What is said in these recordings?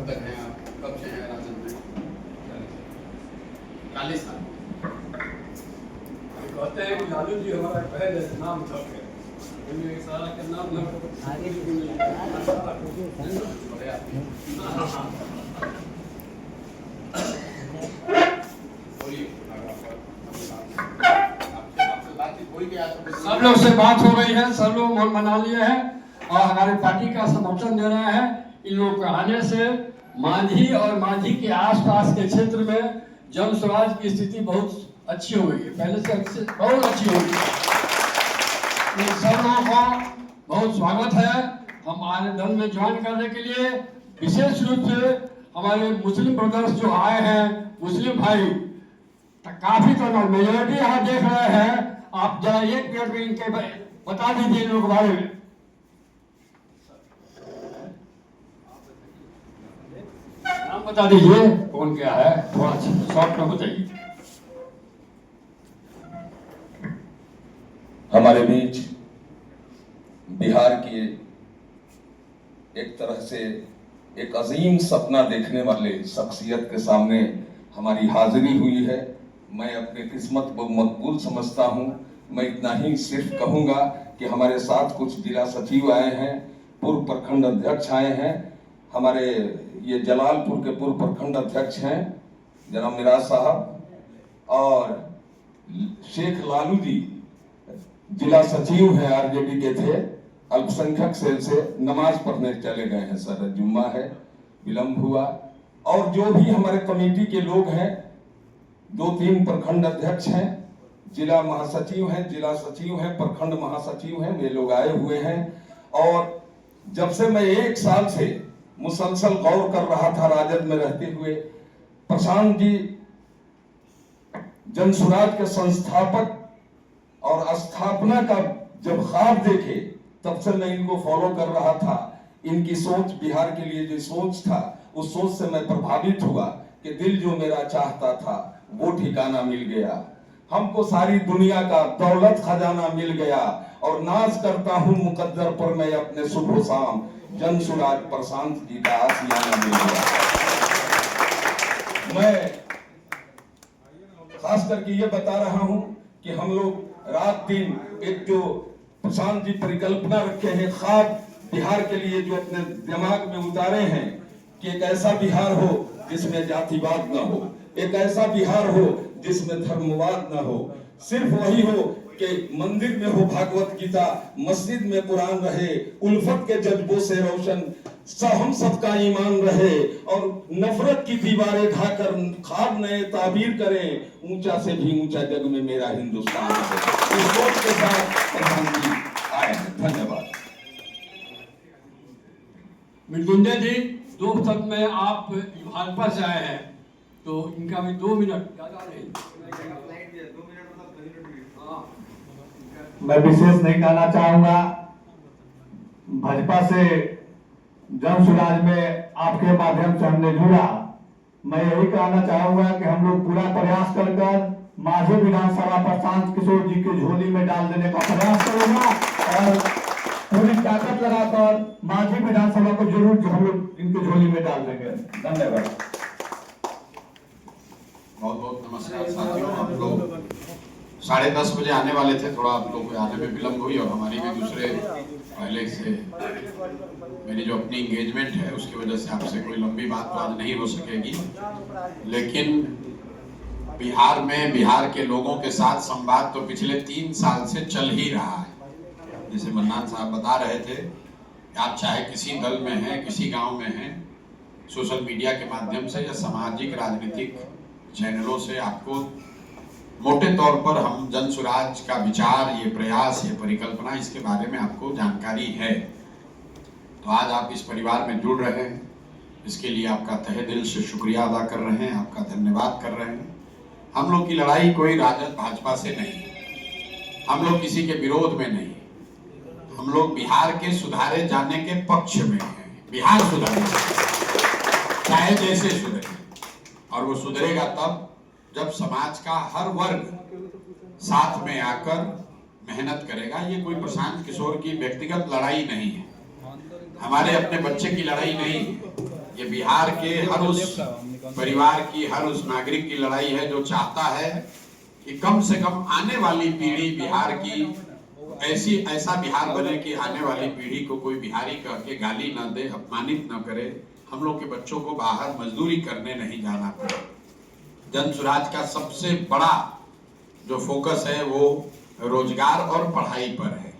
तक हैं आप? कब से हैं राजद में? 40 साल। कहते हैं कि लालू जी हमारा पहले नाम था, सारा के नाम सब लोग से बात हो गई है, सब लोग मन बना लिए हैं और हमारी पार्टी का समर्थन दे रहे हैं। इन लोग के आने से मांझी और मांझी के आसपास के क्षेत्र में जन स्वराज की स्थिति बहुत अच्छी हो गई है, पहले से बहुत अच्छी हो गई है। इन सब लोगों का बहुत स्वागत है हमारे दल में ज्वाइन करने के लिए। विशेष रूप से हमारे मुस्लिम ब्रदर्स जो आए हैं, मुस्लिम भाई काफी तो मेजोरिटी यहाँ देख रहे हैं। आप जरा एक मिनट में इनके बता दीजिए इन लोगों के बारे में। नाम बता दीजिए कौन क्या है, थोड़ा शॉर्ट में बताइए। हमारे बीच बिहार की एक तरह से एक अजीम सपना देखने वाले शख्सियत के सामने हमारी हाजिरी हुई है। मैं अपनी किस्मत को मकबूल समझता हूं। मैं इतना ही सिर्फ कहूंगा कि हमारे साथ कुछ जिला सचिव आए हैं, पूर्व प्रखंड अध्यक्ष आए हैं। हमारे ये जलालपुर के पूर्व प्रखंड अध्यक्ष हैं जनाब मिराज साहब, और शेख लालू जी जिला सचिव हैं, आरजेडी के थे, अल्पसंख्यक सेल से नमाज पढ़ने चले गए हैं सर, जुम्मा है, विलंब हुआ। और जो भी हमारे कमेटी के लोग हैं, 2-3 प्रखंड अध्यक्ष हैं, जिला महासचिव हैं, जिला सचिव हैं, प्रखंड महासचिव हैं, वे लोग आए हुए हैं। और जब से मैं 1 साल से मुसलसल गौर कर रहा था राजद में रहते हुए, प्रशांत जी जन स्वराज के संस्थापक और स्थापना का जब ख्वाब देखे, तब से मैं इनको फॉलो कर रहा था। इनकी सोच, बिहार के लिए जो सोच था, उस सोच से मैं प्रभावित हुआ कि दिल जो मेरा चाहता था वो ठिकाना मिल गया। हमको सारी दुनिया का दौलत खजाना मिल गया और नाज करता हूं मुकद्दर पर मैं अपने सुबह शाम, जन स्वराज प्रशांत जी का आशियाना मिल गया। मैं खास करके ये बता रहा हूं कि हम लोग रात दिन एक जो प्रशांत जी परिकल्पना रखे हैं, ख्वाब बिहार के लिए जो अपने दिमाग में उतारे हैं कि एक ऐसा बिहार हो जिसमें जातिवाद न हो, एक ऐसा बिहार हो जिसमें धर्मवाद न हो, सिर्फ वही हो कि मंदिर में हो भागवत गीता, मस्जिद में कुरान रहे, उल्फत के जज्बों से रोशन हम सबका ईमान रहे और नफरत की दीवारें ढाकर ख्वाब नए ताबीर करें, ऊंचा से भी ऊंचा जग में मेरा हिंदुस्तान है। इस सोच के साथ प्रधानमंत्री आए हैं। धन्यवाद। मृत्युंजय जी, 2 शब्द में आप भाजपा से आए हैं तो इनका भी 2 मिनट ज्यादा नहीं। मैं विशेष नहीं कहना चाहूंगा। भाजपा से जन स्वराज में आपके माध्यम से हमने जुड़ा। मैं यही कहना चाहूंगा कि हम लोग पूरा प्रयास कर मांझी विधानसभा प्रशांत किशोर जी के झोली में डाल देने का प्रयास करूंगा और पूरी ताकत लगाकर मांझी विधानसभा को जरूर हम लोग इनके झोली में डाल देंगे। धन्यवाद। बहुत बहुत नमस्कार साथियों। आप लोग 10:30 बजे आने वाले थे, थोड़ा आप लोग आने में विलंब हुई और हमारी भी दूसरे पहले से मेरी जो अपनी एंगेजमेंट है उसकी वजह से आपसे कोई लंबी बात तो आज नहीं हो सकेगी। लेकिन बिहार में बिहार के लोगों के साथ संवाद तो पिछले 3 साल से चल ही रहा है। जैसे मन्नान साहब बता रहे थे, आप चाहे किसी दल में हैं, किसी गांव में हैं, सोशल मीडिया के माध्यम से या सामाजिक राजनीतिक चैनलों से आपको मोटे तौर पर हम जन स्वराज का विचार, ये प्रयास, ये परिकल्पना, इसके बारे में आपको जानकारी है। तो आज आप इस परिवार में जुड़ रहे हैं, इसके लिए आपका तहे दिल से शुक्रिया अदा कर रहे हैं, आपका धन्यवाद कर रहे हैं। हम लोग की लड़ाई कोई राजद भाजपा से नहीं, हम लोग किसी के विरोध में नहीं, हम लोग बिहार के सुधारे जाने के पक्ष में हैं। बिहार सुधरे, चाहे जैसे सुधरे, और वो सुधरेगा तब जब समाज का हर वर्ग साथ में आकर मेहनत करेगा। ये कोई प्रशांत किशोर की व्यक्तिगत लड़ाई नहीं है, हमारे अपने बच्चे की लड़ाई नहीं है, ये बिहार के हर उस परिवार की, हर उस नागरिक की लड़ाई है जो चाहता है कि कम से कम आने वाली पीढ़ी बिहार की ऐसा बिहार बने कि आने वाली पीढ़ी को कोई बिहारी कह के गाली ना दे, अपमानित ना करे, हम लोग के बच्चों को बाहर मजदूरी करने नहीं जाना पड़े। जन सुराज का सबसे बड़ा जो फोकस है वो रोजगार और पढ़ाई पर है।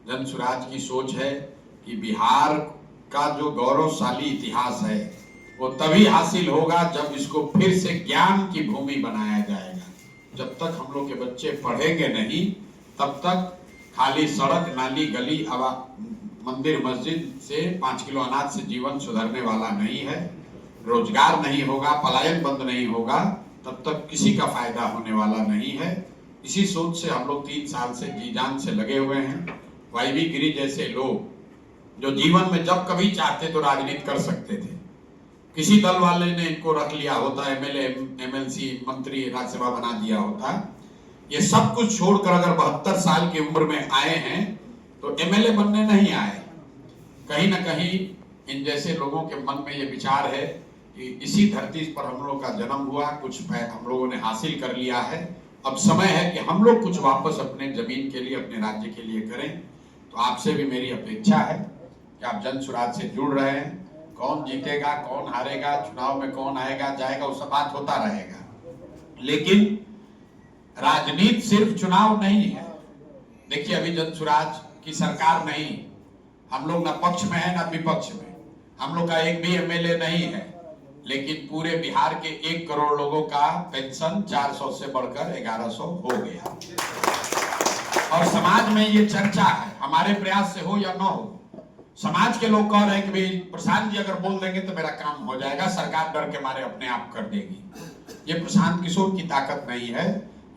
जन सुराज की सोच है कि बिहार का जो गौरवशाली इतिहास है वो तभी हासिल होगा जब इसको फिर से ज्ञान की भूमि बनाया जाएगा। जब तक हम लोग के बच्चे पढ़ेंगे नहीं, तब तक खाली सड़क, नाली, गली, मंदिर, मस्जिद से 5 किलो अनाज से जीवन सुधरने वाला नहीं है। रोजगार नहीं होगा, पलायन बंद नहीं होगा, तब तक किसी का फायदा होने वाला नहीं है। इसी सोच से हम लोग 3 साल से जी जान से लगे हुए हैं। वाईवी गिरी जैसे लोग जो जीवन में जब कभी चाहते तो राजनीति कर सकते थे, किसी दल वाले ने इनको रख लिया होता, एमएलए, एमएलसी, मंत्री, राज्यसभा बना दिया होता। ये सब कुछ छोड़कर अगर 72 साल की उम्र में आए हैं तो एमएलए बनने नहीं आए। कहीं ना कहीं इन जैसे लोगों के मन में ये विचार है कि इसी धरती पर हम लोग का जन्म हुआ, कुछ हम लोगों ने हासिल कर लिया है, अब समय है कि हम लोग कुछ वापस अपने जमीन के लिए, अपने राज्य के लिए करें। तो आपसे भी मेरी अपेक्षा है कि आप जन सुराज से जुड़ रहे हैं। कौन जीतेगा, कौन हारेगा, चुनाव में कौन आएगा जाएगा, वो सब बात होता रहेगा, लेकिन राजनीति सिर्फ चुनाव नहीं है। देखिए, अभी जन सुराज की सरकार नहीं, हम लोग ना पक्ष में है ना विपक्ष में, हम लोग का एक भी एमएलए नहीं है, लेकिन पूरे बिहार के 1 करोड़ लोगों का पेंशन 400 से बढ़कर 1100 हो गया। और समाज में ये चर्चा है, हमारे प्रयास से हो या ना हो, समाज के लोग कह रहे हैं कि भाई प्रशांत जी अगर बोल देंगे तो मेरा काम हो जाएगा, सरकार डर के मारे अपने आप कर देगी। ये प्रशांत किशोर की ताकत नहीं है,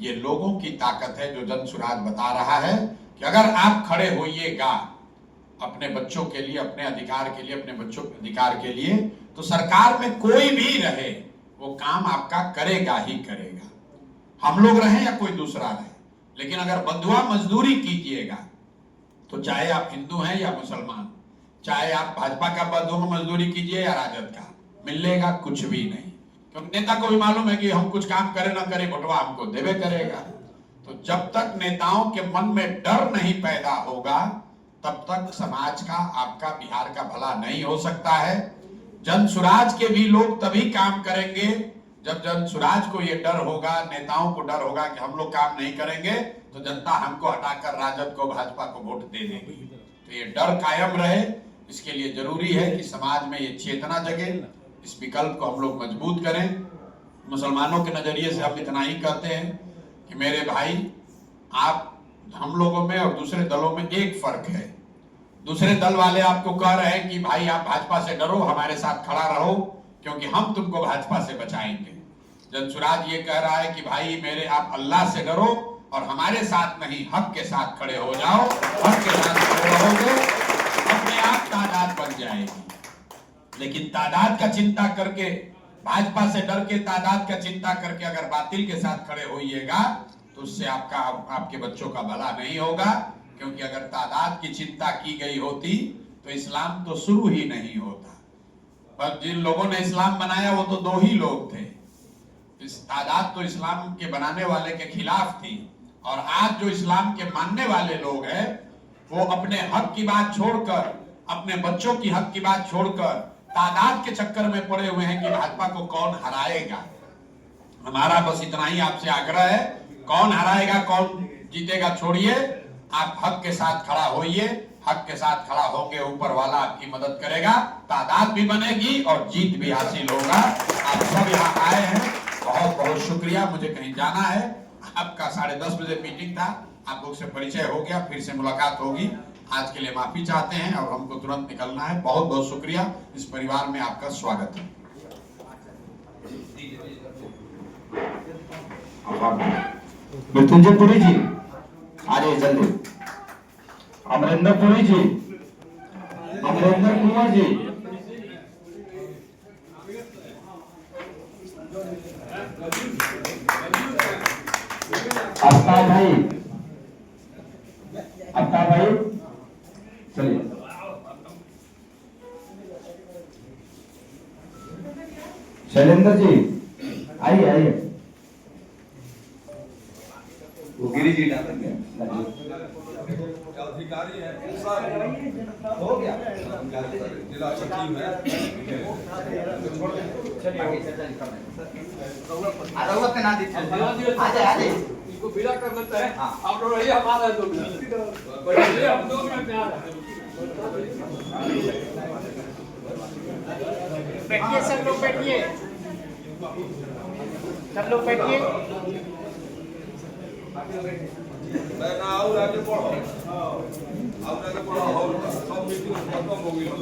ये लोगों की ताकत है। जो जन सुराज बता रहा है कि अगर आप खड़े होइएगा अपने बच्चों के लिए, अपने अधिकार के लिए, अपने बच्चों के अधिकार के लिए, तो सरकार में कोई भी रहे वो काम आपका करेगा ही करेगा। हम लोग रहे या कोई दूसरा रहे, लेकिन अगर बंधुआ मजदूरी कीजिएगा तो चाहे आप हिंदू हैं या मुसलमान, चाहे आप भाजपा का बंधुआ मजदूरी कीजिए या राजद का, मिलेगा कुछ भी नहीं। क्योंकि नेता को भी मालूम है कि हम कुछ काम करें ना करें, भोटवा हमको देवे करेगा। तो जब तक नेताओं के मन में डर नहीं पैदा होगा, तब तक समाज का, आपका, बिहार का भला नहीं हो सकता है। जन सुराज के भी लोग तभी काम करेंगे जब जन सुराज को ये डर होगा, नेताओं को डर होगा कि हम लोग काम नहीं करेंगे तो जनता हमको हटाकर राजद को, भाजपा को वोट दे देगी। तो ये डर कायम रहे, इसके लिए जरूरी है कि समाज में ये चेतना जगे, इस विकल्प को हम लोग मजबूत करें। मुसलमानों के नजरिए से हम इतना ही कहते हैं कि मेरे भाई, आप, हम लोगों में और दूसरे दलों में एक फर्क है। दूसरे दल वाले आपको कह रहे हैं कि भाई आप भाजपा से डरो, हमारे साथ खड़ा रहो, क्योंकि हम तुमको भाजपा से बचाएंगे। जन सुराज ये कह रहा है कि भाई मेरे, आप अल्लाह से डरो और हमारे साथ नहीं, हक के साथ खड़े हो जाओ। हक के साथ खड़े रहोगे, अपने आप तादाद बन जाएगी। लेकिन तादाद का चिंता करके, भाजपा से डर के तादाद का चिंता करके अगर बातिल के साथ खड़े होइएगा तो उससे आपका, आपके बच्चों का भला नहीं होगा। क्योंकि अगर तादाद की चिंता की गई होती तो इस्लाम तो शुरू ही नहीं होता। पर जिन लोगों ने इस्लाम बनाया वो तो 2 ही लोग थे। इस तादाद तो इस्लाम के बनाने वाले के खिलाफ थी। और आज जो इस्लाम के मानने वाले लोग हैं वो अपने हक की बात छोड़कर, अपने बच्चों की हक की बात छोड़कर तादाद के चक्कर में पड़े हुए हैं कि भाजपा को कौन हराएगा। हमारा बस इतना ही आपसे आग्रह है, कौन हराएगा, कौन जीतेगा छोड़िए, आप हक के साथ खड़ा होइए। हक के साथ खड़ा होंगे, ऊपर वाला आपकी मदद करेगा, तादाद भी बनेगी और जीत भी हासिल होगा। आप सब यहाँ आए हैं, बहुत बहुत शुक्रिया। मुझे कहीं जाना है, आपका 10:30 बजे मीटिंग था, आप लोग से परिचय हो गया, फिर से मुलाकात होगी। आज के लिए माफी चाहते हैं और हमको तुरंत निकलना है। बहुत बहुत शुक्रिया, इस परिवार में आपका स्वागत है। मृत्युंजय पुरी जी आ जाइए जल्दी। अमरिंदर पुरी जी, अमरिंदर कुमार जी, आफ्ताब भाई, आफ्ताब भाई चलिए। शैलेंद्र जी आइए आइए। वो गिरी जी डालेंगे। अधिकारी है हो गया जिला सचिव है इनको विदा कर लेते हैं। आप लोग रहिए, हमारा 2 मिनट बैठिए, हम 2 मिनट में आ रहे हैं। बैठिए सब लोग, बैठिए सब लोग, बैठिए। मैं ना और आगे बढ़ो हॉल का सब मीटिंग खत्म हो गई है।